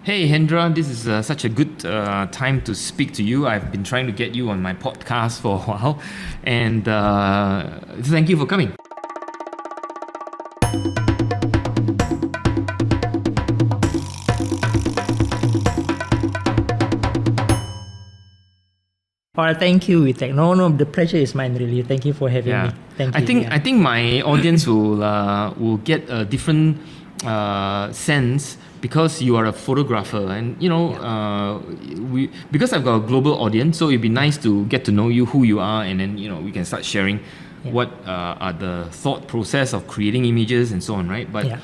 Hey Hendra, this is such a good time to speak to you. I've been trying to get you on my podcast for a while, and thank you for coming. All right, thank you, Whee Teck. No, the pleasure is mine, really. Thank you for having me. Thank you. I think my audience will get a different sense because you are a photographer, and because I've got a global audience, so it'd be nice to get to know you, who you are, and then we can start sharing what are the thought process of creating images and so on, right? But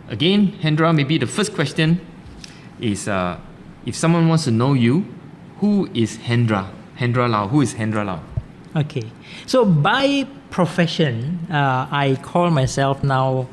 again, Hendra, maybe the first question is if someone wants to know you, who is Hendra? Hendra Lauw. Who is Hendra Lauw? Okay. So by profession, I call myself now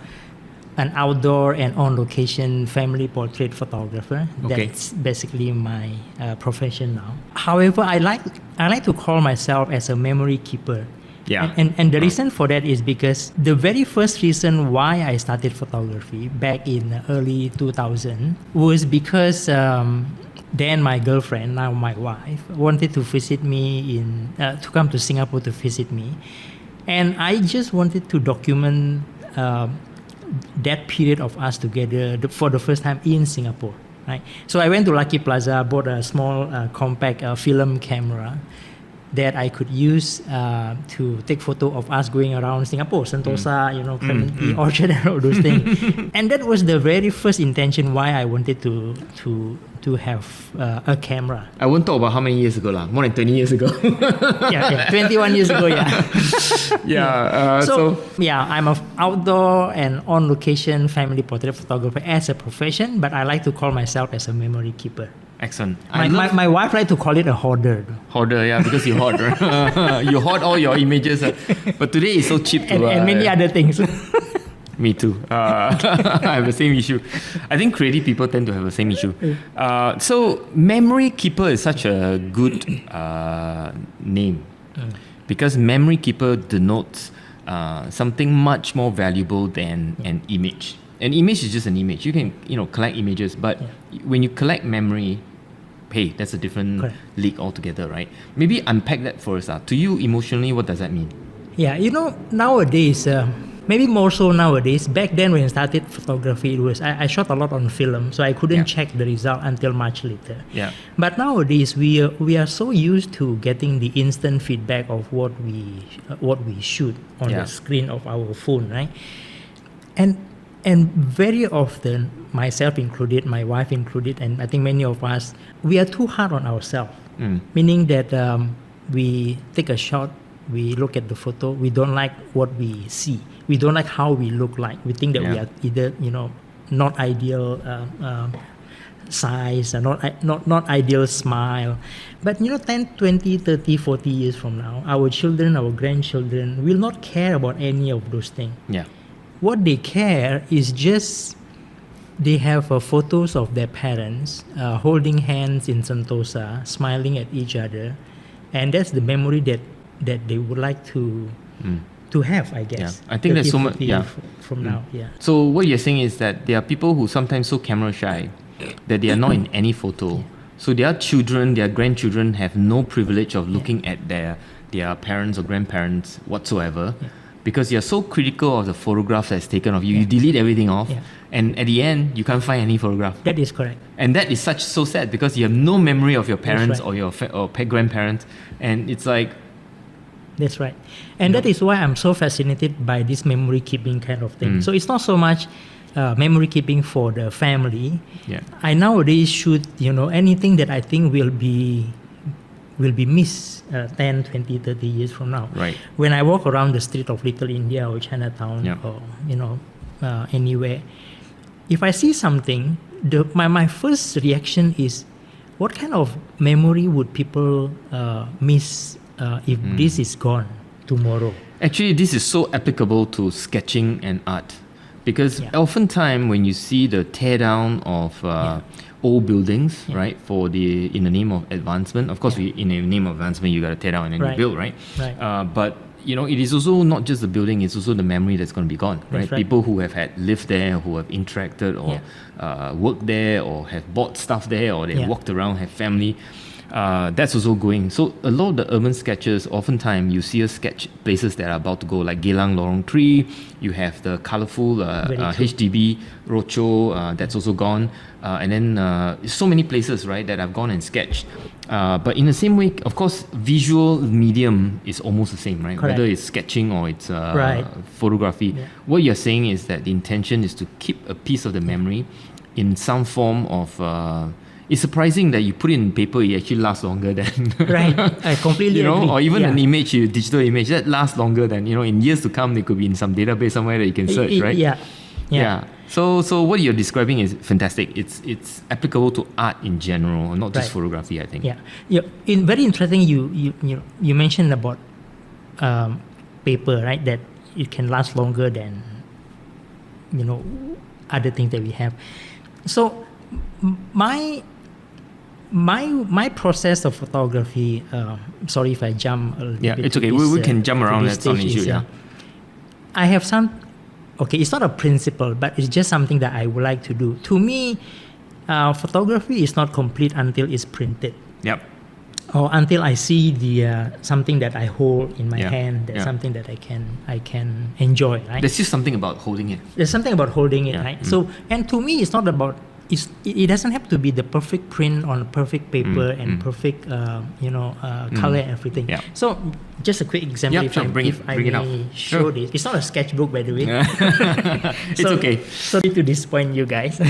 an outdoor and on-location family portrait photographer. Okay. That's basically my profession now. However, I like to call myself as a memory keeper. Yeah. And the reason for that is because the very first reason why I started photography back in early 2000 was because then my girlfriend, now my wife, wanted to visit me to come to Singapore to visit me. And I just wanted to document that period of us together for the first time in Singapore. Right? So I went to Lucky Plaza, bought a small compact film camera that I could use to take photo of us going around Singapore, Sentosa, Clementi, Orchard, and all those things. And that was the very first intention why I wanted to have a camera. I won't talk about how many years ago, more than 20 years ago. 21 years ago, I'm an outdoor and on-location family portrait photographer as a profession, but I like to call myself as a memory keeper. Excellent. My wife likes to call it a hoarder. Hoarder, because you hoard, right? You hoard all your images. But today it's so cheap to... and many other things. Me too. I have the same issue. I think creative people tend to have the same issue. So memory keeper is such a good name because memory keeper denotes something much more valuable than an image. An image is just an image. You can collect images, but when you collect memory, hey, that's a different league altogether, right? Maybe unpack that for us. To you, emotionally, what does that mean? Yeah, nowadays, maybe more so nowadays. Back then when I started photography, I shot a lot on film, so I couldn't check the result until much later. Yeah. But nowadays we are so used to getting the instant feedback of what we shoot on the screen of our phone, right? And very often, myself included, my wife included, and I think many of us, we are too hard on ourselves. Meaning that we take a shot, we look at the photo, we don't like what we see. We don't like how we look like. We think that we are either, not ideal size, or not ideal smile. But 10, 20, 30, 40 years from now, our children, our grandchildren will not care about any of those things. Yeah. What they care is just they have photos of their parents holding hands in Sentosa, smiling at each other, and that's the memory that they would like to have, I guess. Yeah. I think there's so much from now. Yeah. So what you're saying is that there are people who sometimes so camera shy that they are not in any photo. So their children, their grandchildren have no privilege of looking at their parents or grandparents whatsoever. Yeah. Because you're so critical of the photograph that's taken of you. You delete everything off, and at the end, you can't find any photograph. That is correct. And that is so sad because you have no memory of your parents or your grandparents, and it's like... That's right. And that is why I'm so fascinated by this memory keeping kind of thing. So it's not so much memory keeping for the family. Yeah. I nowadays shoot, anything that I think will be missed 10, 20, 30 years from now. Right. When I walk around the street of Little India or Chinatown or, anywhere, if I see something, my first reaction is, what kind of memory would people miss if this is gone tomorrow? Actually, this is so applicable to sketching and art. Because oftentimes when you see the tear down of old buildings, right, in the name of advancement, of course, in the name of advancement, you got to tear down and then you build, right? Right. But it is also not just the building, it's also the memory that's going to be gone, right? right. People who have had lived there, who have interacted or worked there, or have bought stuff there, or they walked around, have family. That's also going. So a lot of the urban sketches, oftentimes you see a sketch places that are about to go, like Geylang Lorong 3. You have the colourful HDB Rocho, that's also gone. And then so many places, right, that I've gone and sketched. But in the same way, of course, visual medium is almost the same, right? Correct. Whether it's sketching or it's photography. Yeah. What you're saying is that the intention is to keep a piece of the memory in some form of... it's surprising that you put it in paper, it actually lasts longer than... Right, I completely agree. Or even an image, a digital image, that lasts longer than, in years to come, they could be in some database somewhere that you can search, right? Yeah. So what you're describing is fantastic. It's applicable to art in general, not just photography, I think. Yeah. Very interesting, you mentioned about paper, right? That it can last longer than, other things that we have. So my process of photography, sorry if I jump a little bit. It's okay. We can jump around. That's not an issue. I have it's not a principle, but it's just something that I would like to do. To me, photography is not complete until it's printed. Yep. Or until I see the something that I hold in my hand, that's something that I can enjoy, right? There's just something about holding it. There's something about holding it, right? So, and to me, it's not about... It doesn't have to be the perfect print on perfect paper and perfect, color and everything. Yeah. So, just a quick example, if I may show this. It's not a sketchbook, by the way. It's okay. Sorry to disappoint you guys.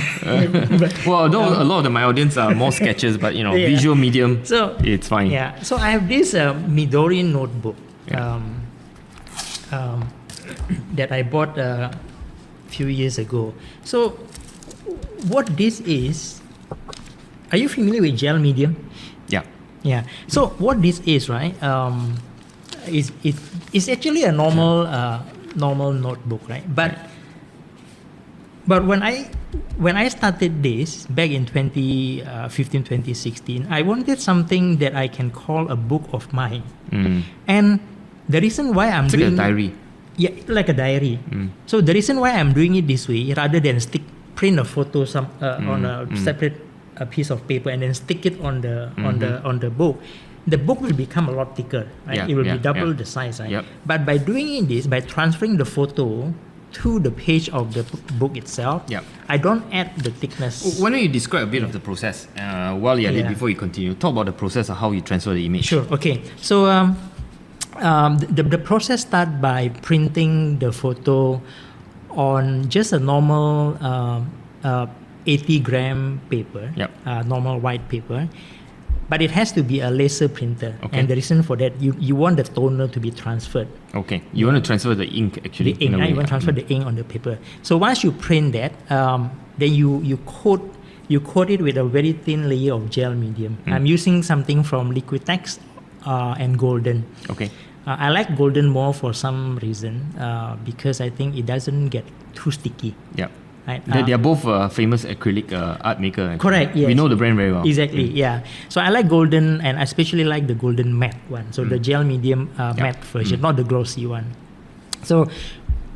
Well, a lot of my audience are more sketches, but visual medium, it's fine. Yeah. So I have this Midori notebook that I bought a few years ago. So, what this is, are you familiar with gel medium? Yeah. So what this is, right? It's actually a normal notebook, right? But when I started this back in 2015, 2016, I wanted something that I can call a book of mine. And the reason why I'm doing... It's like a diary. Yeah, like a diary. So the reason why I'm doing it this way, rather than print a photo on a separate piece of paper and then stick it on the book, the book will become a lot thicker, right? It will be double the size, right? But by doing this, by transferring the photo to the page of the book itself, I don't add the thickness. Why don't you describe a bit of the process while you're there before you continue? Talk about the process of how you transfer the image. Sure. Okay. So the process starts by printing the photo on just a normal 80-gram paper, normal white paper, but it has to be a laser printer. Okay. And the reason for that, you want the toner to be transferred. Okay, you want to transfer the ink actually. The ink, you want to transfer the ink on the paper. So once you print that, then you coat it with a very thin layer of gel medium. I'm using something from Whee Teck and Golden. Okay. I like Golden more for some reason because I think it doesn't get too sticky. Yeah. Right? They are both famous acrylic art maker. Actually. Correct, yes. We know the brand very well. Exactly, yeah. So I like Golden, and I especially like the Golden matte one. So the gel medium matte version, not the glossy one. So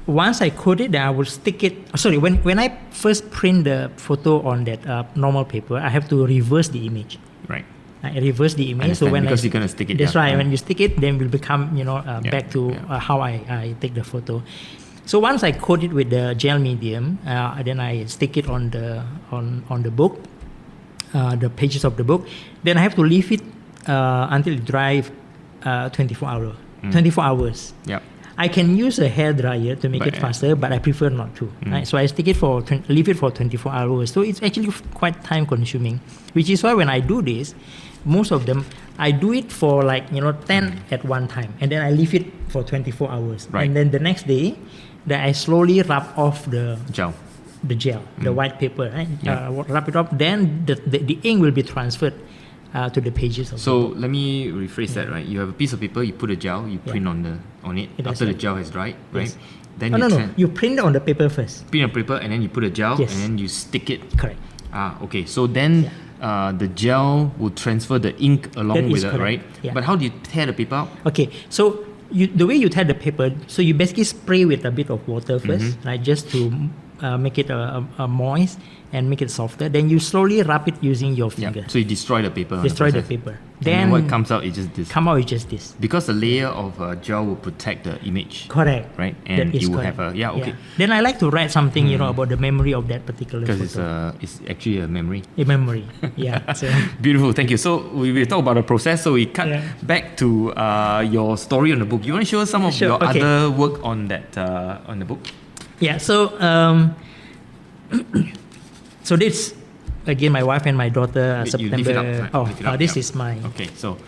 once I coat it, then I will stick it. Sorry, when I first print the photo on that normal paper, I have to reverse the image. Right. I reverse the image. So when because you're gonna stick it. That's right. When you stick it, then it will become back to how I take the photo. So once I coat it with the gel medium, then I stick it on the book, the pages of the book. Then I have to leave it until it dries 24 hours. 24 hours. Yeah. I can use a hair dryer to make it faster, but I prefer not to. Right? So I leave it for 24 hours. So it's actually quite time consuming, which is why when I do this, most of them, I do it for 10 at one time, and then I leave it for 24 hours. Right. And then the next day, then I slowly rub off the gel, the white paper, right? Rub it off. Then the ink will be transferred to the pages. So let me rephrase that, right? You have a piece of paper, you put a gel, you print on it. After the gel has dried, right? Yes. Then you print on the paper first. Print on paper, and then you put a gel, and then you stick it. Correct. Okay. So then the gel will transfer the ink along with it, right? Yeah. But how do you tear the paper out? Okay. So the way you tie the paper, so you basically spray with a bit of water first, right, just to make it moist and make it softer. Then you slowly wrap it using your finger. So you destroy the paper. Destroy the paper. Then what comes out is just this. Come out is just this. Because the layer of gel will protect the image. Correct. Right? And you will have a okay. Then I like to write something, about the memory of that particular photo. Because it's actually a memory. A memory. Yeah. So. Beautiful. Thank you. So we will talk about the process. So we cut back to your story on the book. You want to show us some of your other work on that on the book? Yeah. So so this. Again, my wife and my daughter, September. This is my. Okay, so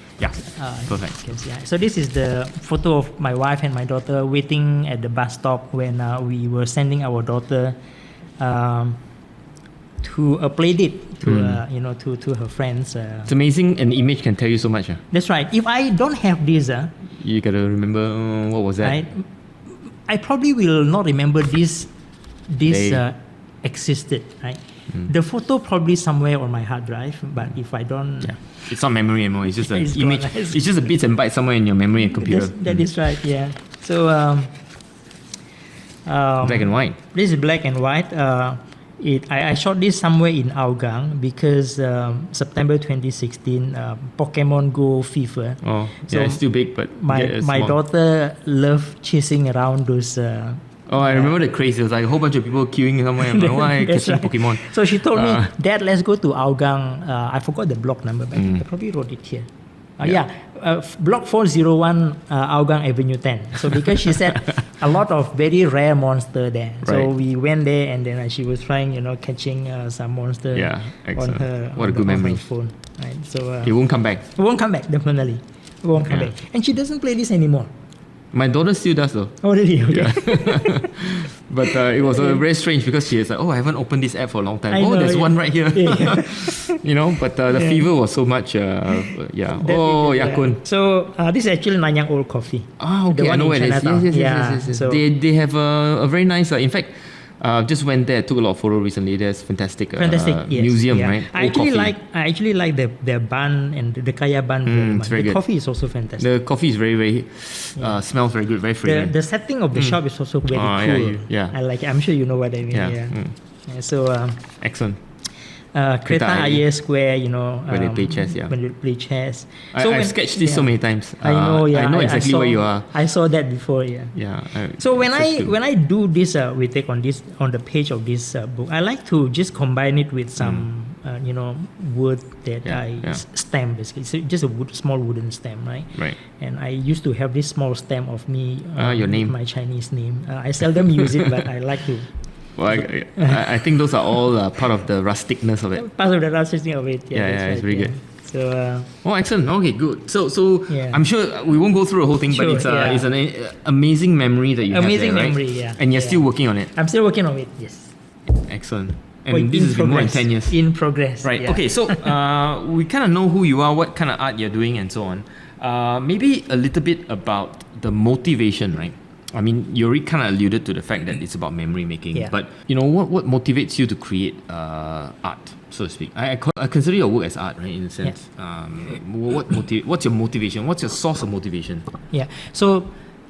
perfect. Yeah. So this is the photo of my wife and my daughter waiting at the bus stop when we were sending our daughter to a play date to her friends. It's amazing, an image can tell you so much. That's right. If I don't have this, you gotta remember what was that. I probably will not remember this existed. Right. The photo probably somewhere on my hard drive, but if I don't, it's not memory anymore. It's just an image. It's just a bits and bytes somewhere in your memory and computer. That is right. Yeah. So black and white. This is black and white. I shot this somewhere in Hougang because September 2016, Pokemon Go fever. Oh, so it's still big, but my daughter loved chasing around those. I remember the craze. There was like a whole bunch of people queuing somewhere. I'm like, why catching Pokemon? So she told me, Dad, let's go to Hougang. I forgot the block number, but I probably wrote it here. Block 401, Hougang Avenue 10. So because she said a lot of very rare monster there. So we went there and then she was trying, catching some monster on her memory. phone. Right? So it won't come back. It won't come back, definitely. It won't come back. And she doesn't play this anymore. My daughter still does though. Oh really? Okay. Yeah. But it was very strange because she was like, I haven't opened this app for a long time. There's one right here. But the fever was so much. Yakun. So this is actually Nanyang Old Coffee. Okay, I know where it is. Yes. So they have a very nice. In fact, just went there, took a lot of photos recently. There's fantastic museum, right? I actually like their bun and the kaya bun very much. The coffee is also fantastic. The coffee is very, very smells very good, very fragrant. The setting of the shop is also very cool. I like it. I'm sure you know what I mean. So excellent. Kreta Ayer Square, where they play chess, when they play chess. I've sketched this so many times. I know, I know exactly where you are. I saw that before, So when I do this, we take on the page of this book, I like to just combine it with some, wood that I stamp basically. So just a small wooden stamp, right? Right. And I used to have this small stamp of me, your name, my Chinese name. I seldom use it, but I like to. Well, I think those are all part of the rusticness of it. Part of the rusticness of it. It's very good. So. Excellent. Okay, good. So I'm sure we won't go through the whole thing, but it's an amazing memory that you have there, right? Amazing memory, yeah. And you're still working on it. I'm still working on it. Yes. Excellent. And this has been more than 10 years. In progress. Right. Okay. So we kind of know who you are, what kind of art you're doing, and so on. Maybe a little bit about the motivation, right? I mean, you already kind of alluded to the fact that it's about memory making, but what motivates you to create art, so to speak? I consider your work as art, right? In a sense, what's your motivation? What's your source of motivation? Yeah. So,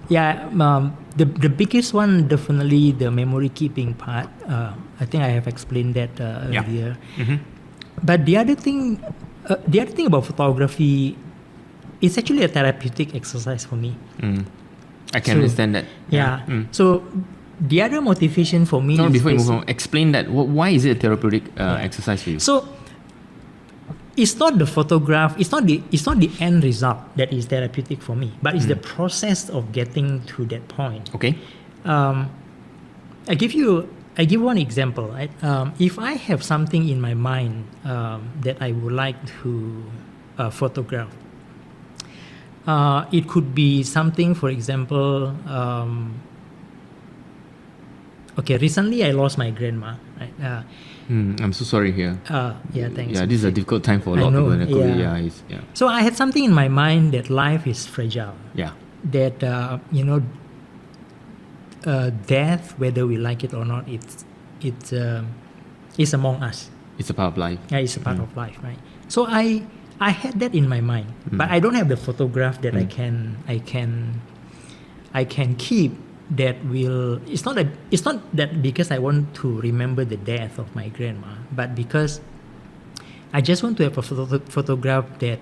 the biggest one definitely the memory keeping part. I think I have explained that earlier. Mm-hmm. But the other thing about photography, it's actually a therapeutic exercise for me. I can understand that. So the other motivation for me before you move on, explain that. Why is it a therapeutic exercise for you? So it's not the photograph, it's not the end result that is therapeutic for me, but it's the process of getting to that point. Okay. I give one example, right? If I have something in my mind that I would like to photograph, it could be something, for example, recently I lost my grandma, right? I'm so sorry here. Thanks. Yeah, this is a difficult time for a lot of people. So I had something in my mind that life is fragile. Yeah. That, death, whether we like it or not, it's among us. It's a part of life. Yeah, it's a part of life, right? So I had that in my mind, but I don't have the photograph that I can I can keep that will. It's not that because I want to remember the death of my grandma, but because I just want to have a photograph that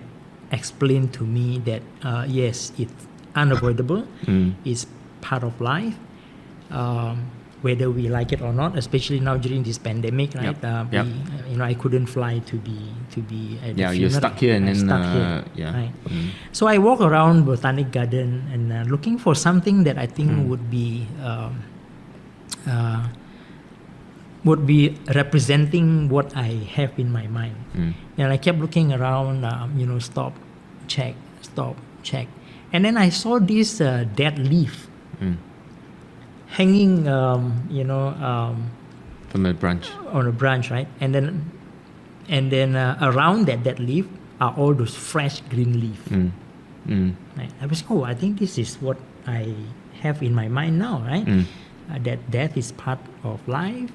explain to me that yes, it's unavoidable. It's part of life. Whether we like it or not, especially now during this pandemic, right? I couldn't fly to be at the funeral. You're stuck here and then stuck here, right? So I walk around Botanic Garden and looking for something that I think would be representing what I have in my mind. And I kept looking around, stop, check, and then I saw this dead leaf. Hanging, from a branch. On a branch, right? And then around that leaf are all those fresh green leaf. Right? I was, I think this is what I have in my mind now, right? That death is part of life.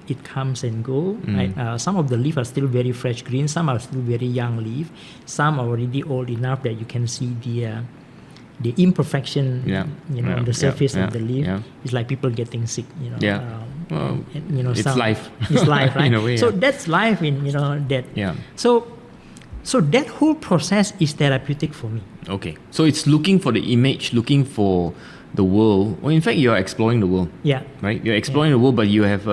It comes and go. Right? Some of the leaves are still very fresh green. Some are still very young leaf. Some are already old enough that you can see the imperfection, on the surface of the leaf. It's like people getting sick, It's life. It's life, right? In a way, so that's life in, that. Yeah. So that whole process is therapeutic for me. Okay. So it's looking for the image, looking for the world. Well, in fact, you're exploring the world. Yeah. Right? You're exploring the world, but you have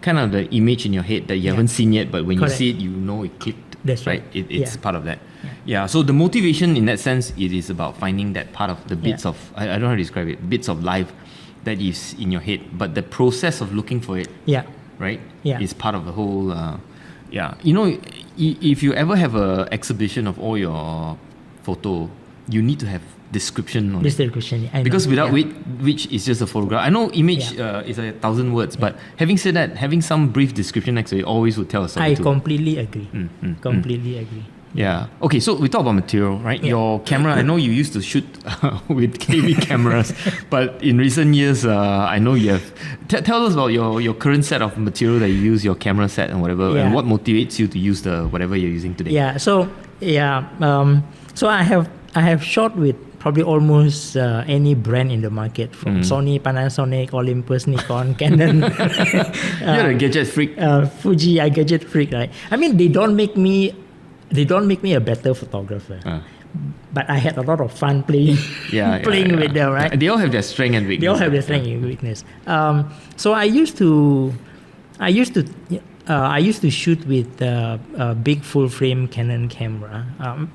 kind of the image in your head that you haven't seen yet, but when Correct. you see it, it clicked. That's right. It's part of that. Yeah. So the motivation in that sense, it is about finding that part of the bits of, I don't know how to describe it, bits of life that is in your head. But the process of looking for it, right, is part of the whole, if you ever have an exhibition of all your photo, you need to have description on it. Because without which is just a photograph. I know image is 1,000 words, but having said that, having some brief description next to it always would tell a story. I completely agree. Completely agree. Yeah. Okay, so we talk about material, right? Your camera, I know you used to shoot with KB cameras, but in recent years, I know you have... tell us about your current set of material that you use, your camera set and whatever, and what motivates you to use whatever you're using today. So I have shot with probably almost any brand in the market, from Sony, Panasonic, Olympus, Nikon, Canon. You're a gadget freak. Fuji, a gadget freak, right? I mean, they don't make me a better photographer. But I had a lot of fun playing with them, right? They all have their strength and weakness. So I used to shoot with a big full frame Canon camera.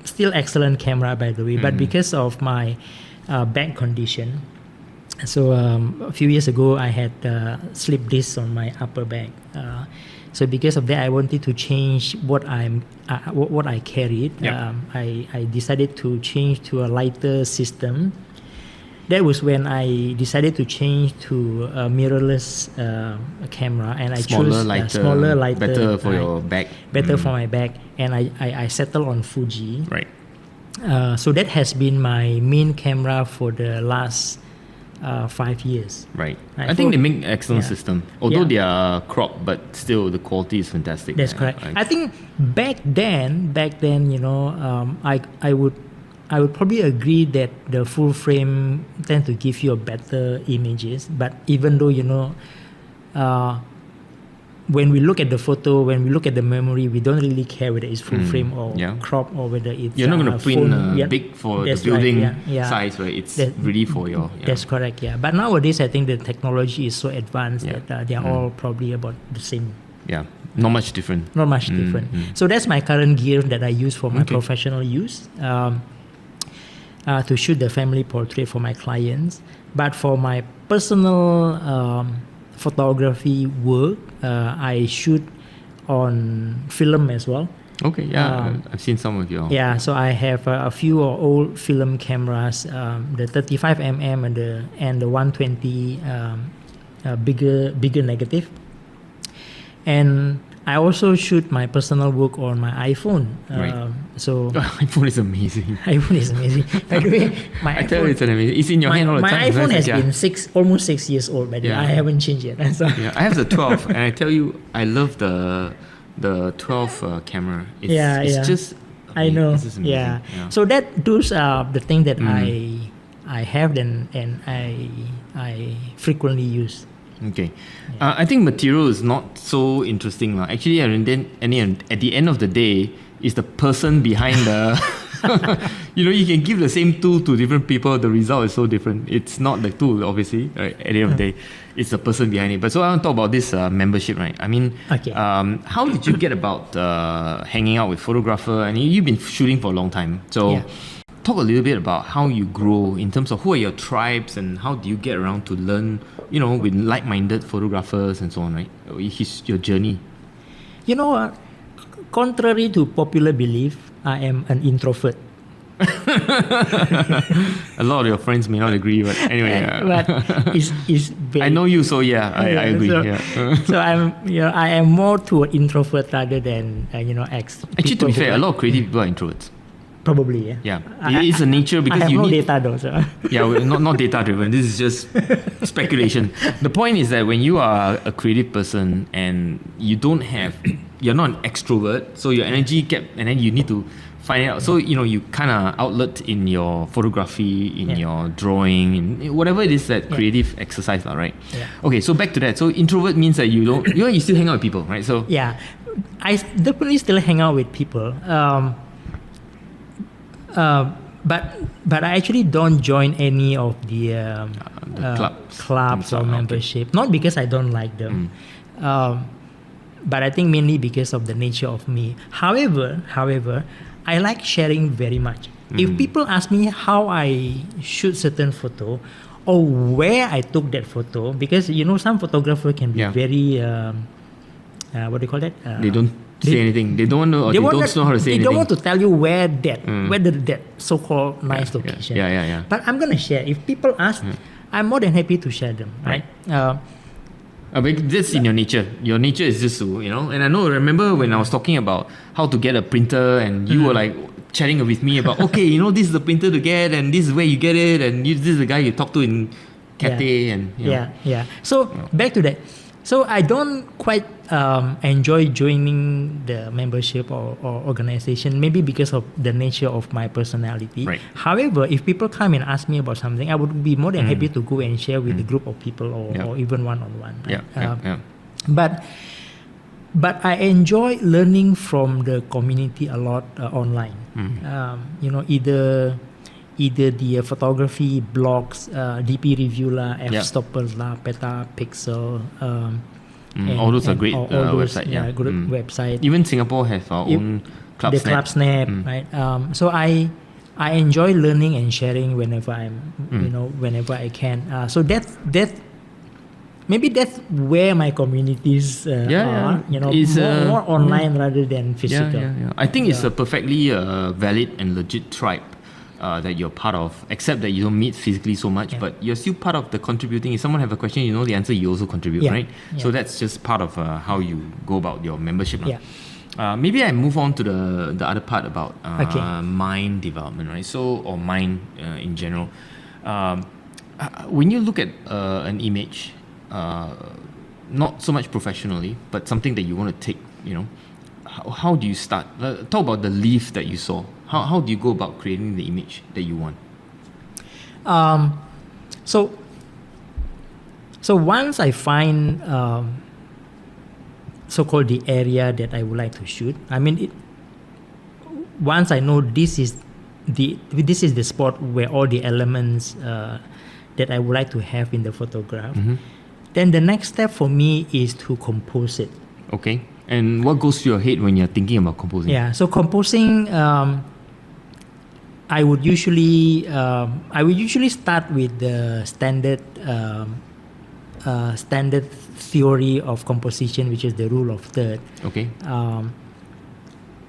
Still excellent camera, by the way, but because of my back condition, so a few years ago I had slip discs on my upper back. So because of that, I wanted to change what I carried. I decided to change to a lighter system. That was when I decided to change to a mirrorless camera, and I chose smaller, lighter, better for your back. Better for my back, and I settled on Fuji. Right. So that has been my main camera for the last 5 years. Right. I think they make excellent system. Although they are cropped, but still the quality is fantastic. That's correct. I think back then, I would probably agree that the full frame tend to give you a better images. But even though when we look at the photo, when we look at the memory, we don't really care whether it's full frame or crop, or whether it's you're not going to print big for the building size, right? It's really for your... That's correct, But nowadays, I think the technology is so advanced that they are all probably about the same. Yeah, not much different. So that's my current gear that I use for my professional use. To shoot the family portrait for my clients. But for my personal photography work, I shoot on film as well. Okay, I've seen some of your... so I have a few old film cameras, the 35mm and the 120 bigger negative. And I also shoot my personal work on my iPhone. So iPhone is amazing. By the way, my I tell you, it's amazing. It's in your hand all the time. My iPhone has been almost 6 years old, by the way. I haven't changed yet. So. I have the 12, and I tell you, I love the 12 camera. It's just... I know. It's just amazing. So that those are the thing that I have and I frequently use. Okay. I think material is not so interesting. Actually, at the end of the day, it's the person behind the... you can give the same tool to different people. The result is so different. It's not the tool, obviously. Right? At the end of the day, it's the person behind it. But so I want to talk about this membership, right? I mean, how did you get about hanging out with photographer? And you've been shooting for a long time. So talk a little bit about how you grow in terms of who are your tribes and how do you get around to learn, with like-minded photographers and so on, right? Your journey. You know what? Contrary to popular belief, I am an introvert. A lot of your friends may not agree, but anyway. But it's very, I know you, so I agree. So I am more to an introvert rather than Actually, to be fair, a lot of creative people are introverts. Probably, yeah. It is a nature because I have you no need data though. So. Yeah, not data driven. This is just speculation. The point is that when you are a creative person and you're not an extrovert, so your energy and then you need to find it out. So you kind of outlet in your photography, in your drawing, in whatever it is that creative exercise, right? Yeah. Okay, so back to that. So introvert means that you don't, you still hang out with people, right? So yeah, I definitely still hang out with people. But I actually don't join any of the clubs or membership. Okay. Not because I don't like them, but I think mainly because of the nature of me. However, I like sharing very much. If people ask me how I shoot certain photo or where I took that photo, because some photographer can be very what do you call that? They don't say anything. They don't know, or they don't know how to say anything. They don't want to tell you where that so-called nice location. Yeah. But I'm gonna share. If people ask, I'm more than happy to share them. Right. But that's in your nature. Your nature is just to, And I remember when I was talking about how to get a printer, and you were like chatting with me about, okay, this is the printer to get, and this is where you get it, and this is the guy you talk to in Cathay, and So back to that. So I don't quite enjoy joining the membership or organization, maybe because of the nature of my personality. Right. However, if people come and ask me about something, I would be more than happy to go and share with a group of people or even one-on-one. Right? But I enjoy learning from the community a lot online. Either the photography blogs, DP Review lah, F-Stoppers lah, Petapixel. All those are great websites. Good website. Even Singapore has our own Club Snap. Club Snap, right? So I enjoy learning and sharing whenever whenever I can. So maybe that's where my communities are. It's more online rather than physical. I think it's a perfectly valid and legit tribe that you're part of, except that you don't meet physically so much, but you're still part of the contributing. If someone have a question, you know the answer, you also contribute, right? So that's just part of how you go about your membership. Maybe I move on to the other part about mind development, right? Or mind in general. When you look at an image, not so much professionally, but something that you want to take, how do you start? Talk about the leaf that you saw. How do you go about creating the image that you want? So once I find so-called the area that I would like to shoot, once I know this is the spot where all the elements that I would like to have in the photograph, then the next step for me is to compose it. Okay. And what goes to your head when you're thinking about composing? Yeah, so composing, I would usually start with the standard theory of composition, which is the rule of third. Okay.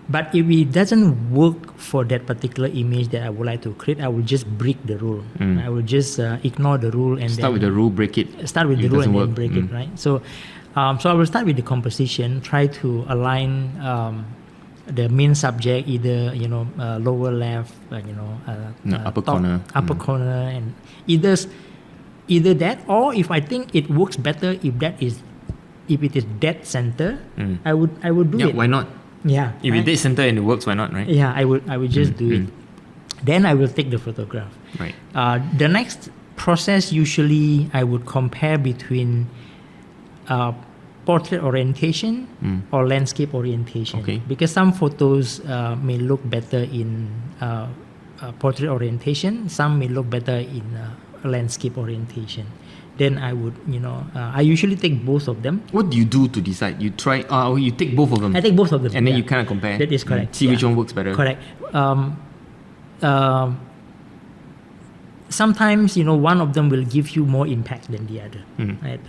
But if it doesn't work for that particular image that I would like to create, I will just break the rule. I will just ignore the rule and start with the rule, break it. Start with the rule and then break it, right? So I will start with the composition, try to align the main subject, either lower left, upper top, corner, corner, and either that, or if I think it works better if it is dead center, I would do it. Why not? Yeah. If it's dead center and it works, why not, right? Yeah, I would just do it. Then I will take the photograph. Right. The next process, usually I would compare between portrait orientation or landscape orientation. Okay. Because some photos may look better in portrait orientation, some may look better in landscape orientation. Then I would, I usually take both of them. What do you do to decide? You try, you take both of them? I take both of them. And then you kind of compare? That is correct. See which one works better? Correct. Sometimes, one of them will give you more impact than the other, right?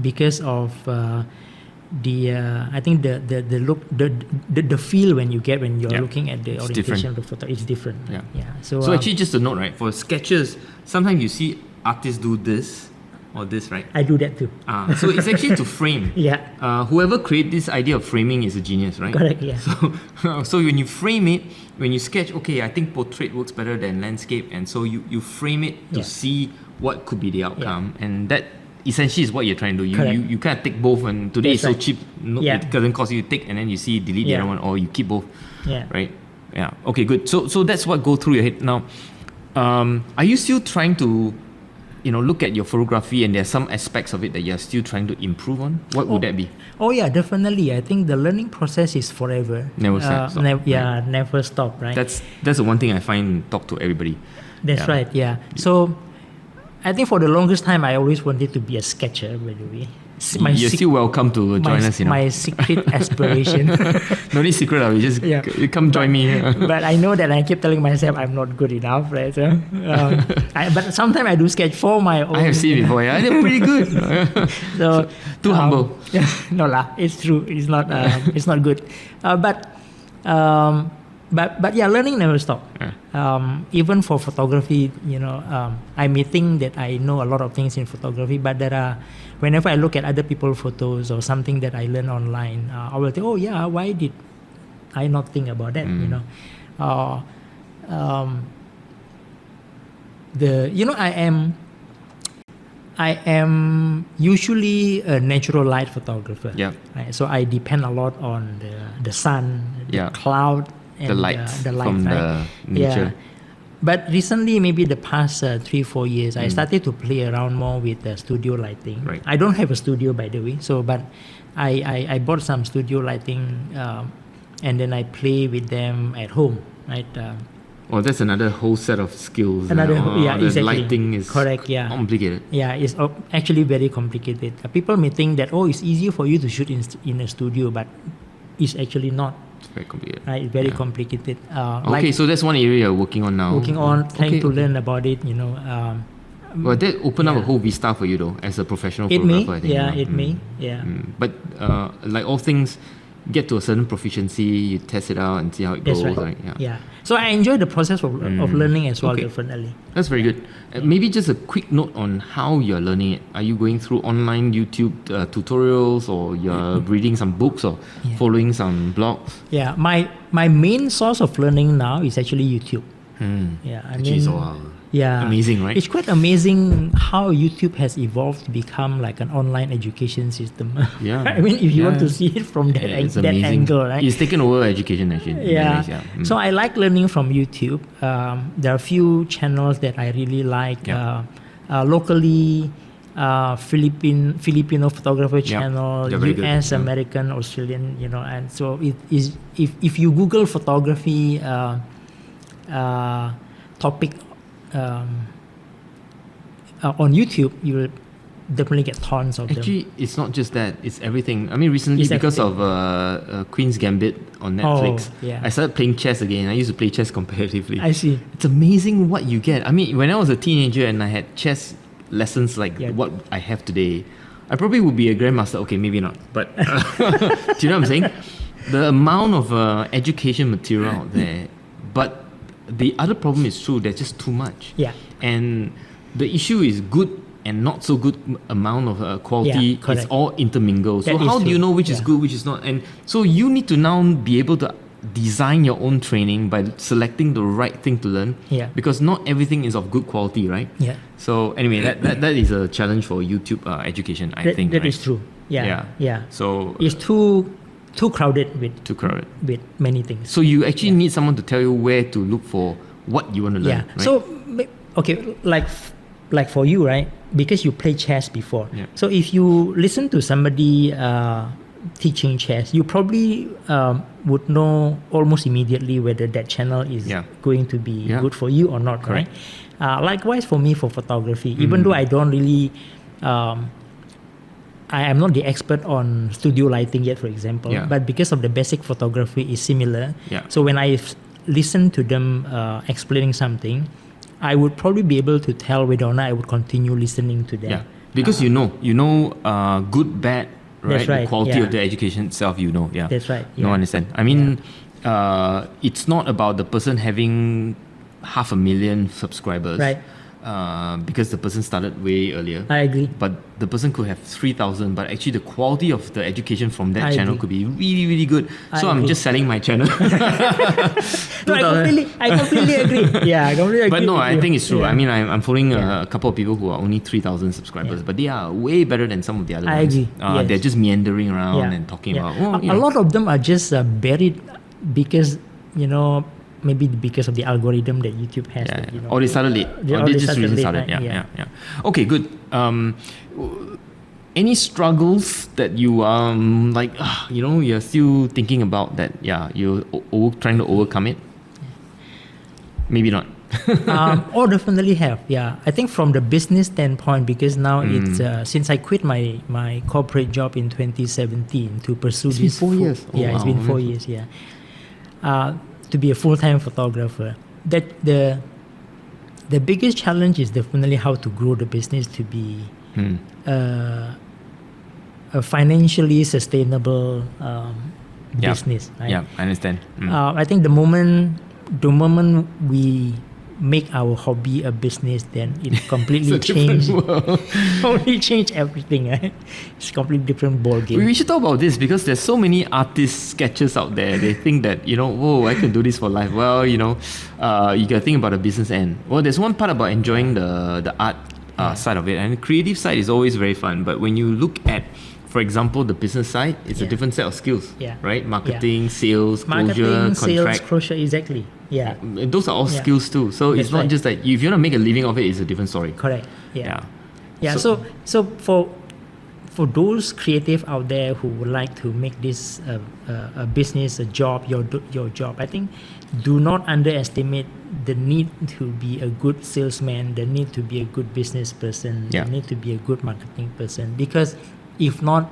Because of I think the look, the feel when you're looking at the orientation of the photo, it's different. Yeah. So actually, just a note, right? For sketches, sometimes you see artists do this or this, right? I do that too. So it's actually to frame. Yeah. Whoever created this idea of framing is a genius, right? Correct. Yeah. So when you frame it, when you sketch, okay, I think portrait works better than landscape, and so you frame it to see what could be the outcome, and that essentially is what you're trying to do. You kind of take both, and today it's so cheap, it doesn't cost you to take, and then you see delete the other one, or you keep both, right? Yeah. Okay, good. So that's what go through your head now. Are you still trying to, look at your photography, and there are some aspects of it that you're still trying to improve on? What would that be? Oh yeah, definitely. I think the learning process is forever. Never stop. Never stop. Right. That's the one thing I find talk to everybody. That's right. Yeah. So, I think for the longest time, I always wanted to be a sketcher. By the way, you're still welcome to join us. My secret aspiration. No need secret. You just come join me. But I know that I keep telling myself I'm not good enough, right? So, but sometimes I do sketch for my own. I have seen before. Yeah, they're pretty good. So too humble. No lah, it's true. It's not. It's not good. But yeah, learning never stop. Even for photography, I may think that I know a lot of things in photography, but there are, whenever I look at other people's photos or something that I learn online, I will think, oh yeah, why did I not think about that? I am usually a natural light photographer. Yeah. Right? So I depend a lot on the sun, the cloud, and the light from the nature. But recently, maybe the past 3-4 years, I started to play around more with studio lighting. Right. I don't have a studio, by the way. So, but I bought some studio lighting, and then I play with them at home. Right. That's another whole set of skills. Exactly. Lighting is correct. Yeah. Complicated. Yeah, it's actually very complicated. People may think that it's easier for you to shoot in a studio, but it's actually not. It's very complicated. Right, very complicated. So that's one area you're working on now. Trying to learn about it. Well, that opened up a whole vista for you though, as a professional photographer. I think, it may. Yeah. But like all things, get to a certain proficiency, you test it out and see how it goes. Right. Yeah. So I enjoy the process of learning as well, definitely. That's very good. Maybe just a quick note on how you're learning it. Are you going through online YouTube tutorials, or you're reading some books, or following some blogs? Yeah, my main source of learning now is actually YouTube. Amazing, right? It's quite amazing how YouTube has evolved to become like an online education system. Yeah. I mean, if you want to see it from that angle, right? It's taken over education actually. So I like learning from YouTube. There are a few channels that I really like. Locally, Filipino photographer channel, US, American, Australian, and so it is. If you Google photography topic on YouTube, you will definitely get tons of them. Actually, it's not just that, it's everything. I mean, recently, because of Queen's Gambit on Netflix, I started playing chess again. I used to play chess competitively. I see. It's amazing what you get. I mean, when I was a teenager and I had chess lessons like what I have today, I probably would be a grandmaster. Okay, maybe not. But do you know what I'm saying? The amount of education material out there. But the other problem is true, there's just too much. Yeah. And the issue is good and not so good amount of quality is all intermingled. So how do you know which is good, which is not? And so you need to now be able to design your own training by selecting the right thing to learn. Yeah. Because not everything is of good quality, right? Yeah. So anyway, that is a challenge for YouTube education, I think. That is true. Yeah. So it's too crowded with many things. So you actually need someone to tell you where to look for what you want to learn. Right? So, okay, like for you, right? Because you played chess before. Yeah. So if you listen to somebody teaching chess, you probably would know almost immediately whether that channel is going to be good for you or not, correct. Right? Likewise for me for photography, even though I don't really, I am not the expert on studio lighting yet, for example, but because of the basic photography is similar. So when I listen to them explaining something, I would probably be able to tell whether or not I would continue listening to them. Yeah, because you know, good, bad, right? That's right. The quality of the education itself, you know. Yeah, that's right. No, I understand. I mean, it's not about the person having 500,000 subscribers, right? Because the person started way earlier. I agree. But the person could have 3,000, but actually the quality of the education from that I channel agree. could be really, really good. So I'm agree. just selling my channel. No, I completely agree. Yeah, I completely agree. But no, I think it's true. Yeah. I mean, I'm following a couple of people who are only 3,000 subscribers, but they are way better than some of the other I ones. agree. Yes. They're just meandering around and talking about. A lot of them are just buried because, you know, maybe because of the algorithm that YouTube has. Yeah, that, you know, or they started late. Or they just recently started. Right? Yeah. Okay, good. Any struggles that you you're still thinking about that? Yeah, you're trying to overcome it. Maybe not. Definitely have. Yeah, I think from the business standpoint, because now it's since I quit my corporate job in 2017 to pursue It's this. been 4 years. It's been 4 years. Yeah. To be a full-time photographer, that the biggest challenge is definitely how to grow the business to be a financially sustainable business. Right? Yeah, I understand. I think the moment we make our hobby a business, then it completely change everything. Right? It's a completely different ball game. We should talk about this because there's so many artist sketches out there. They think that, I can do this for life. Well, you got to think about the business end. Well, there's one part about enjoying the art side of it, and the creative side is always very fun. But when you look at, for example, the business side, it's a different set of skills, right? Marketing, sales, closure, contract. Closure, exactly. Yeah. Those are all skills too. So it's not just like, if you want to make a living of it, it's a different story. Correct. Yeah. So for those creative out there who would like to make this a business, a job, your job, I think do not underestimate the need to be a good salesman, the need to be a good business person, the need to be a good marketing person, because if not,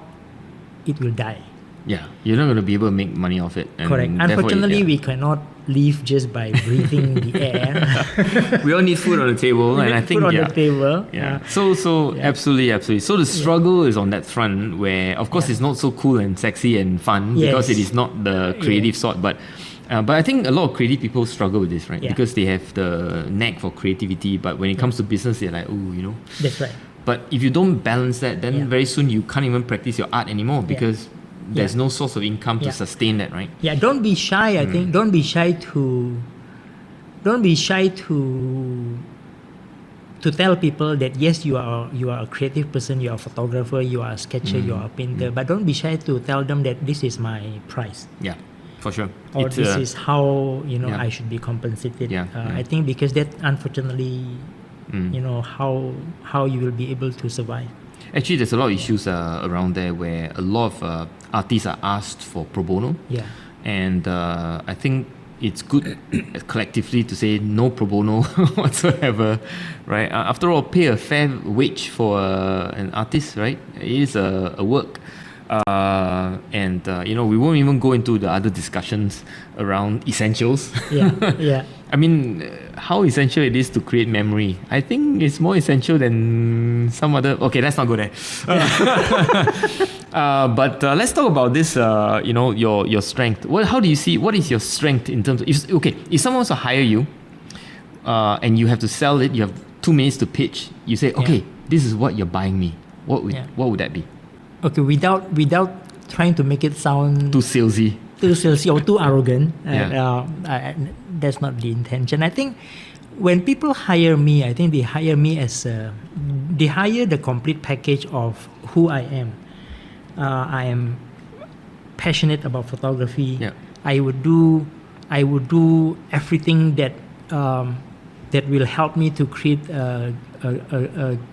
it will die. Yeah, you're not going to be able to make money off it. And correct. Unfortunately, we cannot live just by breathing the air. We all need food on the table, and I think food on the table. Yeah. So absolutely. So the struggle is on that front, where of course it's not so cool and sexy and fun because it is not the creative sort, but I think a lot of creative people struggle with this, right? Because they have the knack for creativity, but when it comes to business, they're like, That's right. But if you don't balance that, then very soon you can't even practice your art anymore because there's no source of income to sustain that, right? Yeah, don't be shy. I think don't be shy to tell people that yes, you are a creative person, you are a photographer, you are a sketcher, you are a painter, but don't be shy to tell them that this is my price. Yeah, for sure. Or this is how I should be compensated. I think because that unfortunately, how you will be able to survive. Actually, there's a lot of issues around there where a lot of artists are asked for pro bono. Yeah. And I think it's good collectively to say no pro bono whatsoever, right? After all, pay a fair wage for an artist, right? It is a work. We won't even go into the other discussions around essentials. Yeah. I mean, how essential it is to create memory. I think it's more essential than some other. Okay, let's not go there. But let's talk about this. Your strength. How do you see? What is your strength in terms of? If someone wants to hire you, and you have to sell it, you have 2 minutes to pitch. You say, okay, this is what you're buying me. What would that be? Okay, without trying to make it sound too salesy or too arrogant. That's not the intention. I think when people hire me, I think they hire me they hire the complete package of who I am. I am passionate about photography. I would do everything that that will help me to create a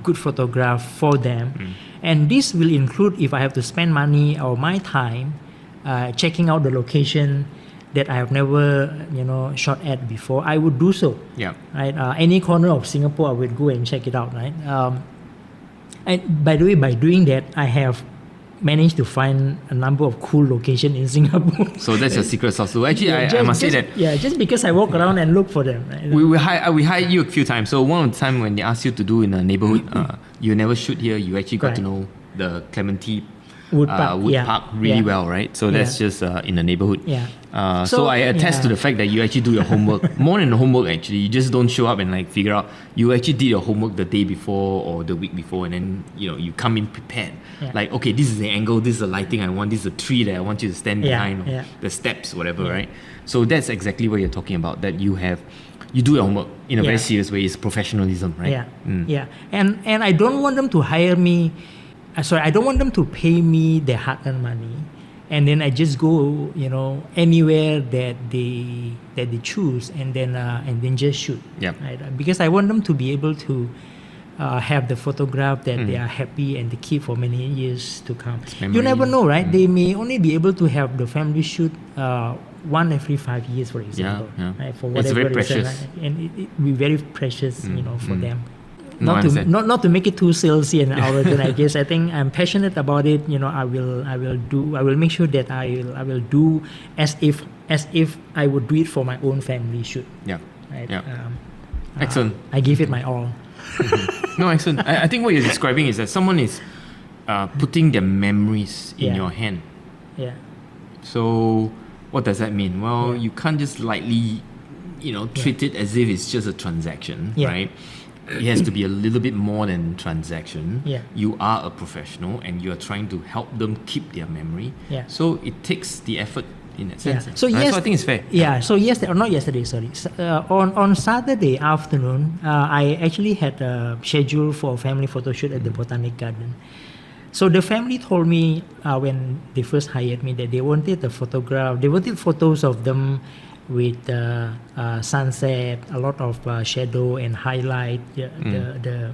good photograph for them. And this will include if I have to spend money or my time checking out the location that I have never, shot at before, I would do so. Yeah. Right. Any corner of Singapore, I would go and check it out. Right. And by the way, by doing that, I have managed to find a number of cool locations in Singapore. So that's your secret sauce. So actually, I must say that. Yeah, just because I walk around and look for them. Right? We hired you a few times. So one of the time when they asked you to do in a neighborhood, you never shoot here. You actually got to know the Clementi Wood Park, really well, right? So that's just in the neighborhood. Yeah. So I attest to the fact that you actually do your homework. More than the homework, actually, you just don't show up and like figure out. You actually did your homework the day before or the week before, and then you come in prepared. Yeah. Like, okay, this is the angle, this is the lighting I want, this is the tree that I want you to stand behind, or the steps, whatever, right? So that's exactly what you're talking about. That you do your homework in a very serious way. It's professionalism, right? Yeah. And I don't want them to hire me. I don't want them to pay me their hard-earned money, and then I just go, anywhere that they choose, and then just shoot. Yeah. Right? Because I want them to be able to have the photograph that they are happy and they keep for many years to come. You never know, right? They may only be able to have the family shoot one every 5 years, for example. Yeah. Right? For whatever it's very reason, precious, right? And it will be very precious, for them. Not to make it too salesy and arrogant. I guess I think I'm passionate about it. I will make sure that I will do as if I would do it for my own family shoot. Yeah. Right. Yeah. Excellent. I give it my all. No, excellent. I think what you're describing is that someone is putting their memories in your hand. Yeah. So what does that mean? Well, you can't just lightly, treat it as if it's just a transaction, right? It has to be a little bit more than transaction. Yeah. You are a professional and you are trying to help them keep their memory. Yeah. So it takes the effort in that sense. So so I think it's fair. Yeah. So not yesterday. Sorry. On Saturday afternoon, I actually had a schedule for a family photo shoot at the Botanic Garden. So the family told me when they first hired me that they wanted photos of them with sunset, a lot of shadow and highlight, the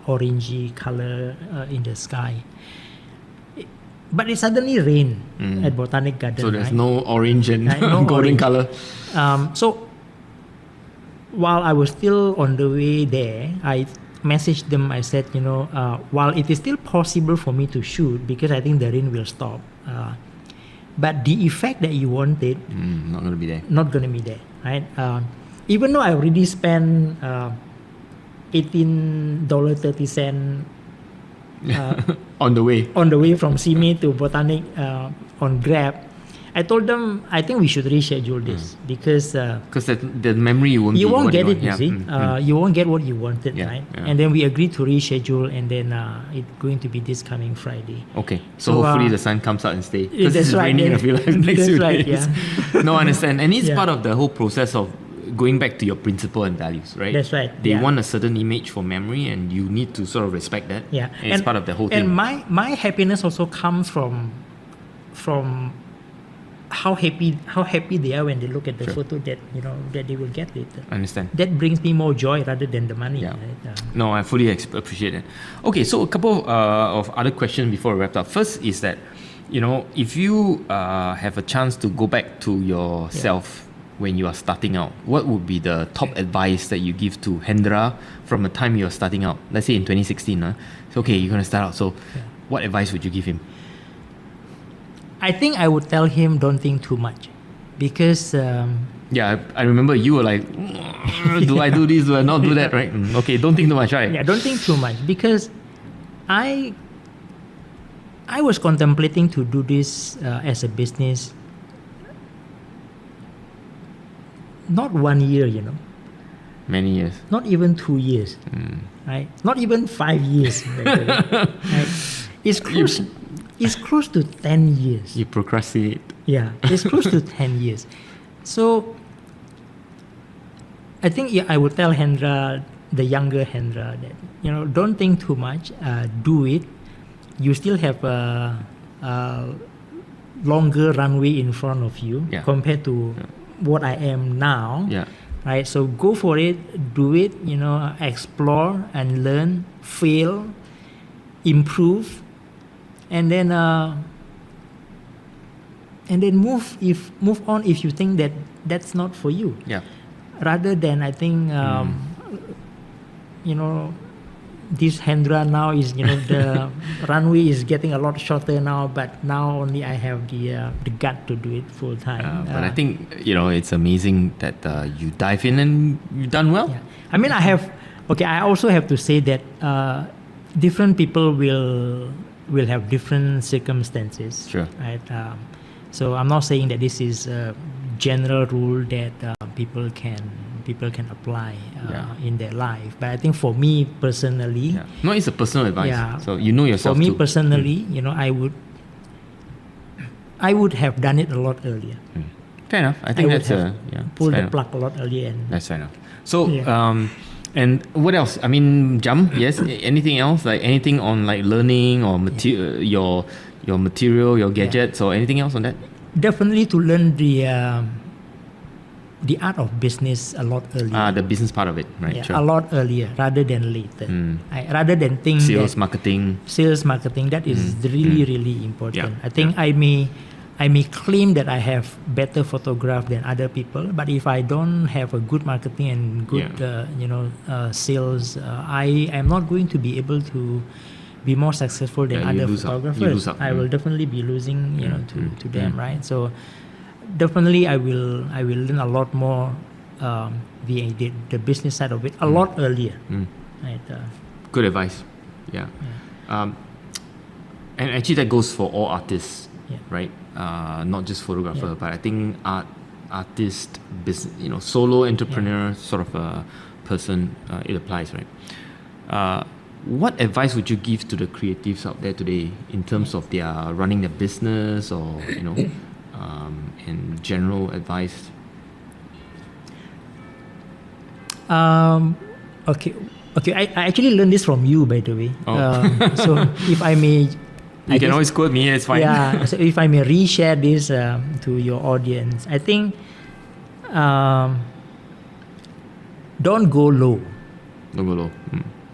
orangey color in the sky. But it suddenly rained at Botanic Garden. So there's no orange and no golden color. So while I was still on the way there, I messaged them. I said, while it is still possible for me to shoot because I think the rain will stop, but the effect that you wanted, not going to be there. Not going to be there, right? Even though I already spent $18.30 on the way from Simi to Botanic on Grab, I told them I think we should reschedule this because the memory you won't get it. You see, you won't get what you wanted, right? Yeah. And then we agreed to reschedule, and then it's going to be this coming Friday. Okay, so hopefully the sun comes out and stay. Because it's raining. I feel like next few days. Yeah. No, I understand, and it's part of the whole process of going back to your principle and values, right? That's right. They want a certain image for memory, and you need to sort of respect that. Yeah, and it's part of the whole thing. And my happiness also comes from how happy they are when they look at the photo that that they will get later. I understand. That brings me more joy rather than the money. Yeah. Right? No, I fully appreciate it. Okay, so a couple of other questions before we wrap up. First is that if you have a chance to go back to yourself when you are starting out, what would be the top advice that you give to Hendra from the time you are starting out? Let's say in 2016. So, okay, you're going to start out. So what advice would you give him? I think I would tell him don't think too much because... I remember you were like, do I do this, do I not do that, right? Okay, don't think too much, right? Yeah, don't think too much because I was contemplating to do this as a business not 1 year, Many years. Not even 2 years, right? Not even 5 years. Right? It's close to 10 years. You procrastinate. Yeah, it's close to 10 years. So I think I would tell Hendra, the younger Hendra, that don't think too much. Do it. You still have a longer runway in front of you compared to what I am now. Yeah. right? So go for it, do it, explore and learn, fail, improve, and then move on if you think that that's not for you. Yeah. Rather than, I think, this Hendra now is, the runway is getting a lot shorter now, but now only I have the gut to do it full time. But I think, it's amazing that you dive in and you've done well. Yeah. I mean, I also have to say that different people will have different circumstances. Sure. Right? So I'm not saying that this is a general rule that people can apply in their life. But I think for me personally, No, it's a personal advice. Yeah. So you know yourself for me too. personally, I would have done it a lot earlier. Fair enough. I think would that's have pulled fair the enough. plug a lot earlier. And That's fair enough. So Yeah. and what else? I mean, Jam, yes. Anything else? Like anything on like learning or your material, your gadgets, or anything else on that? definitely to learn the art of business a lot earlier. The business part of it, right? Yeah, Sure. a lot earlier rather than later. Rather than think Sales, that marketing. sales marketing, that is really important. Yeah, I think I may claim that I have better photograph than other people, but if I don't have a good marketing and good sales, I am not going to be able to be more successful than Yeah, you other lose out. You photographers. lose out. I will definitely be losing to them, right? So definitely I will learn a lot more the business side of it a lot earlier, right? Good advice. Yeah. And actually that goes for all artists, right? Not just photographer, but I think artist, business, solo entrepreneur sort of a person, it applies, right? What advice would you give to the creatives out there today in terms of their running their business or and general advice? Okay. I actually learned this from you, by the way. So if I may, You can always quote me, it's fine. Yeah. So if I may reshare this to your audience, I think don't go low. Don't go low.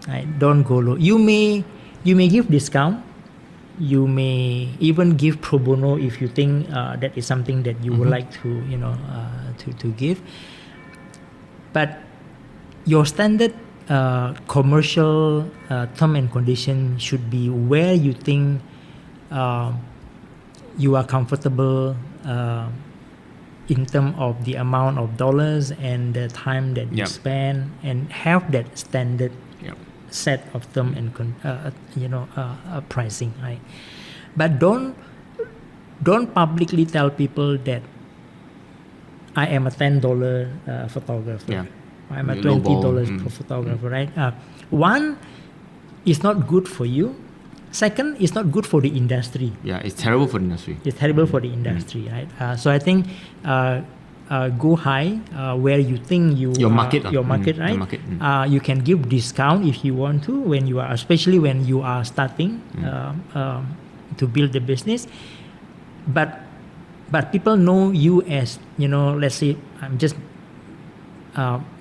Right? Don't go low. You may give discount. You may even give pro bono if you think that is something that you would like to to give. But your standard commercial term and condition should be where you think you are comfortable in terms of the amount of dollars and the time that you spend, and have that standard set of term and pricing, right? But don't publicly tell people that I am a $10 photographer. Yeah. I'm a You lowball. $20 photographer, right? One, it's not good for you. Second, it's not good for the industry. Yeah, it's terrible for the industry. It's terrible for the industry, right? So I think go high where you think Your market, right? Your market, You can give discount if you want to, especially when you are starting to build the business. But people know you as, let's say I'm just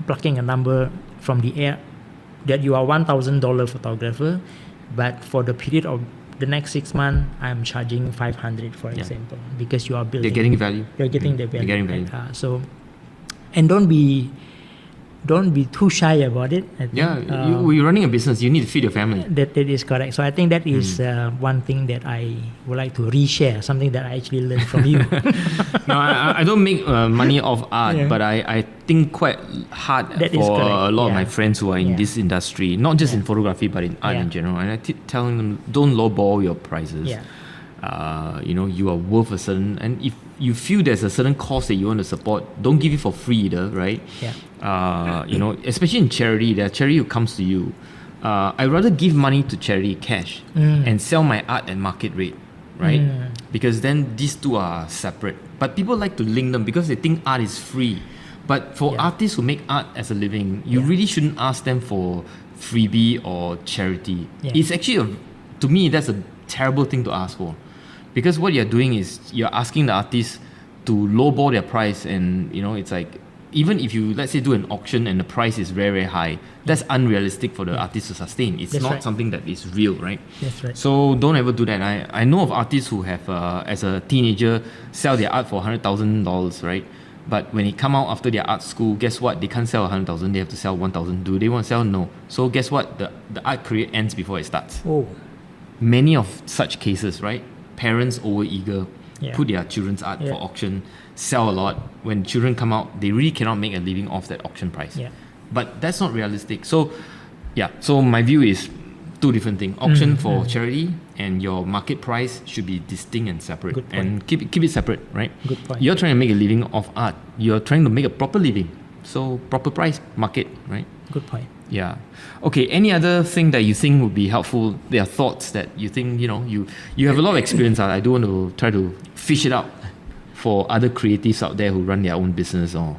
plucking a number from the air, that you are $1,000 photographer, but for the period of the next 6 months, I'm charging 500, for example, because you are building. They're getting value. You're getting the value. They're getting value. So, and don't be too shy about it. I think. You're running a business. You need to feed your family. That is correct. So I think that is one thing that I would like to reshare, something that I actually learned from you. No, I don't make money off art, but I think quite hard for a lot of my friends who are in this industry, not just in photography, but in art in general. And I keep telling them, don't lowball your prices. You are worth a certain, and if you feel there's a certain cause that you want to support, don't give it for free either, right? Especially in charity, there are charity who comes to you. I'd rather give money to charity cash and sell my art at market rate, right? Because then these two are separate. But people like to link them because they think art is free. But for artists who make art as a living, you really shouldn't ask them for freebie or charity. It's actually, to me, that's a terrible thing to ask for. Because what you're doing is you're asking the artist to lowball their price, and it's like even if you, let's say, do an auction and the price is very, very high, that's unrealistic for the artist to sustain. It's That's not right. something that is real, right? That's right. So don't ever do that. I know of artists who have, as a teenager, sell their art for $100,000, right? But when they come out after their art school, guess what? They can't sell 100,000. They have to sell 1,000. Do they want to sell? No. So guess what? The art career ends before it starts. Oh, Many of such cases, right? Parents over-eager, Yeah. put their children's art Yeah. for auction, sell a lot. When children come out, they really cannot make a living off that auction price. Yeah. But that's not realistic. So, yeah. So my view is two different things. Auction for charity and your market price should be distinct and separate. Good point. And keep it separate, right? Good point. You're trying to make a living off art. You're trying to make a proper living. So proper price, market, right? good point. Yeah. Okay. Any other thing that you think would be helpful? There are thoughts that you think, you have a lot of experience. I do want to try to fish it out for other creatives out there who run their own business or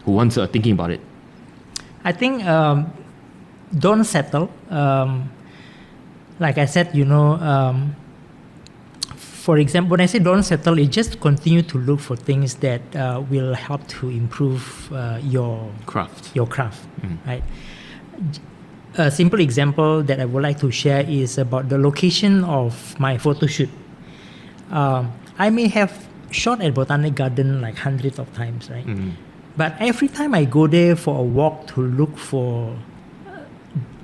who wants thinking about it. I think don't settle. Like I said, for example, when I say don't settle, it just continue to look for things that will help to improve your Craft. right? A simple example that I would like to share is about the location of my photo shoot. I may have shot at Botanic Garden like hundreds of times, right? But every time I go there for a walk to look for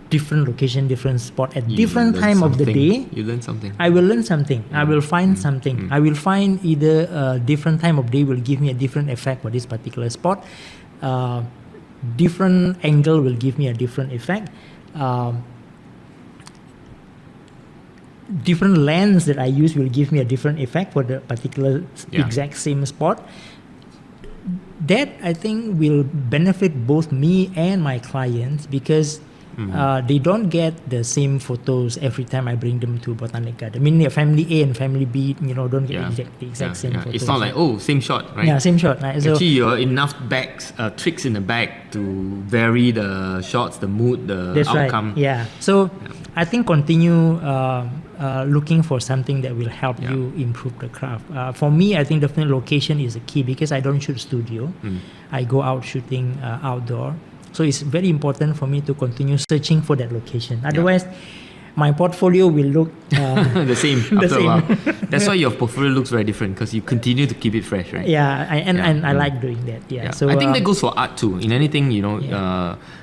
different location, different spot at different time of the day, You learn something. I will learn something. I will find something. I will find either a different time of day will give me a different effect for this particular spot. Different angle will give me a different effect. Different lens that I use will give me a different effect for the particular exact same spot. That I think will benefit both me and my clients because they don't get the same photos every time I bring them to Botanic Garden. I mean, family A and family B, don't get the exact same photos. It's not like, same shot, right? Yeah, same shot. Right? So, Actually, you're enough tricks in the bag to vary the shots, the mood, the that's outcome. right. Yeah. So I think continue looking for something that will help you improve the craft. For me, I think definitely location is the key because I don't shoot studio. I go out shooting outdoor. So it's very important for me to continue searching for that location. Otherwise, my portfolio will look the same the after a while. same. That's why your portfolio looks very different because you continue to keep it fresh, right? Yeah, and I like doing that. Yeah. So I think that goes for art too. In anything,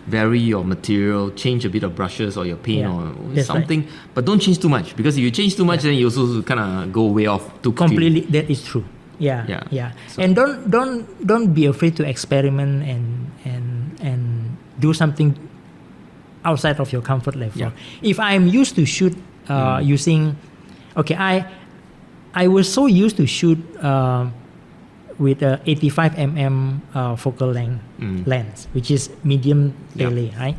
vary your material, change a bit of brushes or your paint or that's something, but don't change too much because if you change too much, then you also kind of go way off too quickly. Completely, that is true. Yeah. So, and don't be afraid to experiment and do something outside of your comfort level. Yeah. If I'm used to shoot using, I was so used to shoot with a 85 mm focal length lens, which is medium tele, right?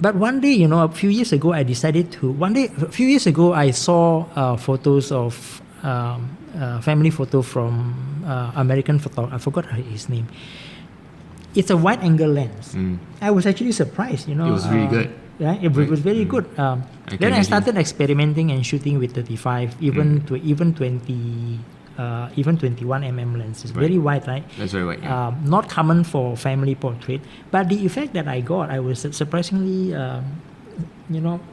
But one day, a few years ago, I decided to. A few years ago, I saw photos of family photo from American photographer. I forgot his name. It's a wide angle lens. I was actually surprised, It was really good. Yeah, it was very good. Then I started experimenting and shooting with 35, even 20, even 21 mm lenses. Very wide, right? That's very wide. Yeah. Not common for family portrait, but the effect that I got, I was surprisingly,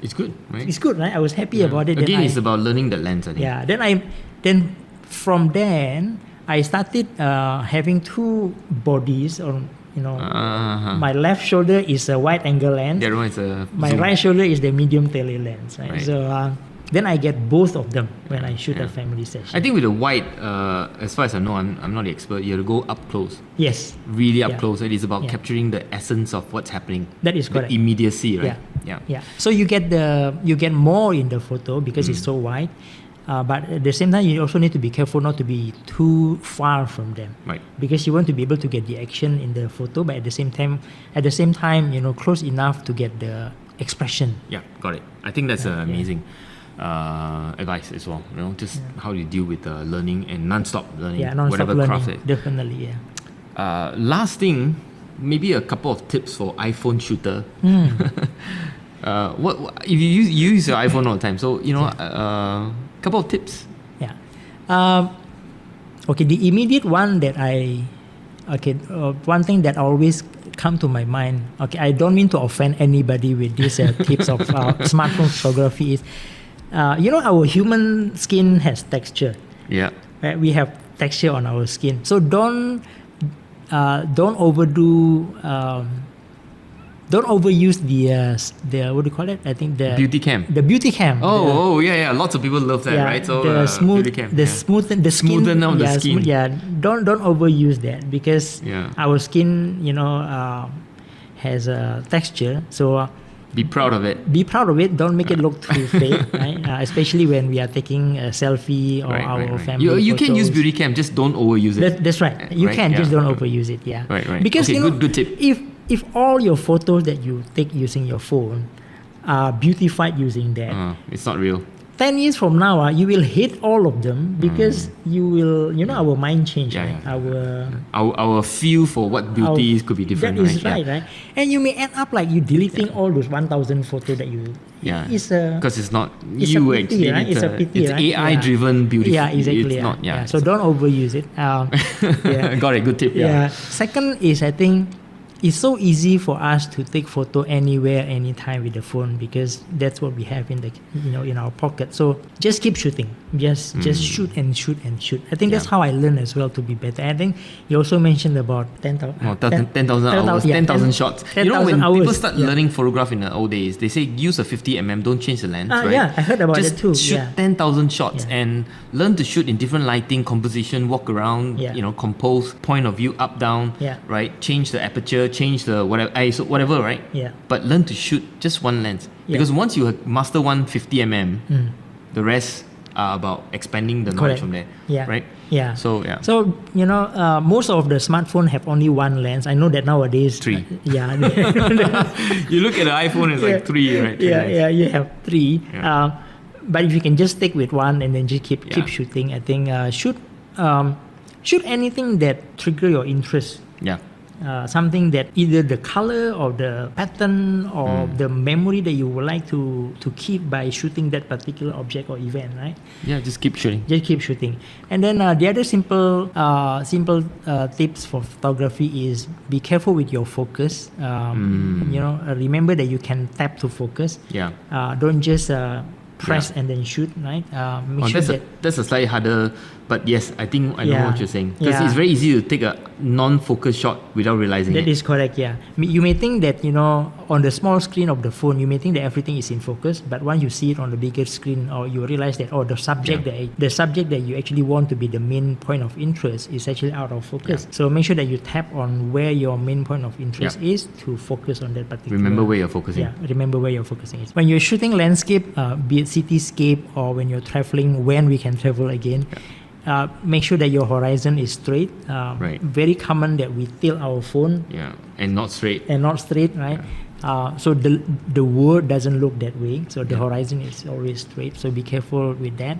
It's good, right? it's good, right? I was happy about it. Again, it's about learning the lens, I think. Yeah. Then from then I started having two bodies on. My left shoulder is a wide angle lens. The other one is a My zoom. right shoulder is the medium tele lens. Right? Right. So then I get both of them when I shoot a family session. I think with the wide, as far as I know, I'm not the expert. You have to go up close, Yes, really up close. It is about Yeah. capturing the essence of what's happening. that is The correct. immediacy, right? Yeah. So you get more in the photo because it's so wide. But at the same time, you also need to be careful not to be too far from them, Right. because you want to be able to get the action in the photo, but at the same time, close enough to get the expression. Yeah, got it. I think that's amazing advice as well. Just how you deal with learning and non-stop learning, Yeah, non-stop whatever learning, craft it. definitely. Yeah. Last thing, maybe a couple of tips for iPhone shooter. What if you use your iPhone all the time? So couple of tips. Yeah. Okay, the immediate one that I Okay, one thing that always come to my mind. Okay, I don't mean to offend anybody with these tips of smartphone photography. Is our human skin has texture. Yeah. Right? We have texture on our skin, so don't overdo. Don't overuse the what do you call it? I think the beauty cam. The beauty cam. Yeah. Lots of people love that, right? So the smooth, beauty cam, the skin. Smoothen out the skin. Don't overuse that because Yeah. our skin, has a texture. So be proud of it. Be proud of it. Don't make it look too fake, right? Especially when we are taking a selfie or our family. You can use photos. beauty cam, just don't overuse it. That's right. You can just don't overuse it. Yeah. Right. Because okay, good tip. If all your photos that you take using your phone are beautified using that, it's not real. 10 years from now, you will hate all of them because you will, our mind change. Our feel for what beauty is could be different. That is right? And you may end up like you deleting all those 1,000 photos that you. Yeah. Because it's not you actually. Right? It's a pity. It's AI-driven beauty. Yeah, exactly. It's not. Yeah. So don't overuse it. Got it. Good tip. Yeah. Second is, I think, it's so easy for us to take photo anywhere, anytime with the phone because that's what we have in the in our pocket. So just keep shooting. Just shoot and shoot and shoot. I think that's how I learned as well to be better. I think you also mentioned about 10,000 hours, 10,000 shots. 10,000 when hours, people start learning photograph in the old days, they say use a 50mm, don't change the lens, right? Yeah, I heard about just it too. Shoot 10,000 shots and learn to shoot in different lighting, composition, walk around, compose, point of view, up, down, right? Change the aperture, change the ISO, whatever, right? Yeah. But learn to shoot just one lens. Because once you master 150mm, the rest are about expanding the knowledge from there. Yeah. Right? Yeah. So, most of the smartphone have only one lens. I know that nowadays. 3. Yeah. You look at the iPhone, it's like 3, right? You have 3. Yeah. But if you can just stick with one and then just keep shooting, I think shoot anything that trigger your interest. Yeah. Something that either the color or the pattern or the memory that you would like to keep by shooting that particular object or event, right? Yeah, just keep shooting. Just keep shooting. And then the other simple tips for photography is be careful with your focus. Remember that you can tap to focus. Yeah. Don't just press and then shoot, right? That's a slightly harder, but yes, I think I know what you're saying. Because it's very easy to take a non-focus shot without realizing it. That is correct, yeah. You may think that, on the small screen of the phone, you may think that everything is in focus, but once you see it on the bigger screen, or you realize that, the subject that you actually want to be the main point of interest is actually out of focus. So make sure that you tap on where your main point of interest is to focus on that particular. Remember where you're focusing. Yeah, remember where you're focusing is. When you're shooting landscape, be it cityscape, or when you're traveling, when we can travel again, make sure that your horizon is straight. Very common that we tilt our phone. Yeah, and not straight. Right? Yeah. So the world doesn't look that way. So the horizon is always straight. So be careful with that.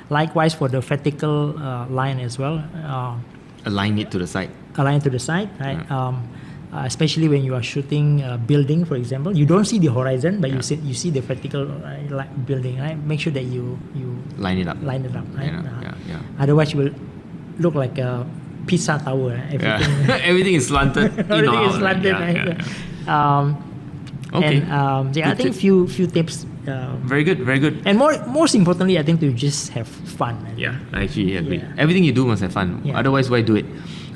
Likewise for the vertical line as well. Align it to the side. Right? Yeah. Especially when you are shooting a building, for example, you don't see the horizon, but you see the vertical building, right? Make sure that you line it up, right? Yeah. Otherwise, you will look like a pizza tower. Everything, everything is slanted. Everything is slanted, right? Okay. And I think few tips. Very good. And most importantly, I think to just have fun. Yeah, I actually agree. Yeah. Everything you do must have fun. Yeah. Otherwise, why do it?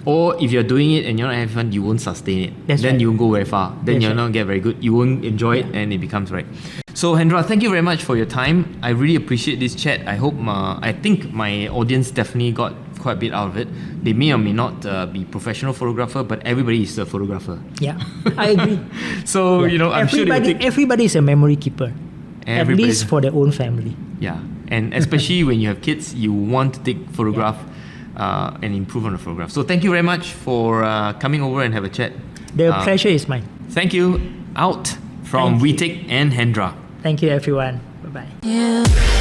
Or if you're doing it and you're not having fun, you won't sustain it. Then you won't go very far. Then you'll not get very good. You won't enjoy it, and it becomes right. So Hendra, thank you very much for your time. I really appreciate this chat. I think my audience definitely got quite a bit out of it. They may or may not be professional photographer, but everybody is a photographer. Yeah, I agree. So I'm sure everybody is a memory keeper. At least for their own family. Yeah, and especially when you have kids, you want to take photograph. And improve on the photograph. So thank you very much for coming over and have a chat. The pleasure is mine. Thank you. Out from Whee Teck and Hendra. Thank you, everyone. Bye-bye.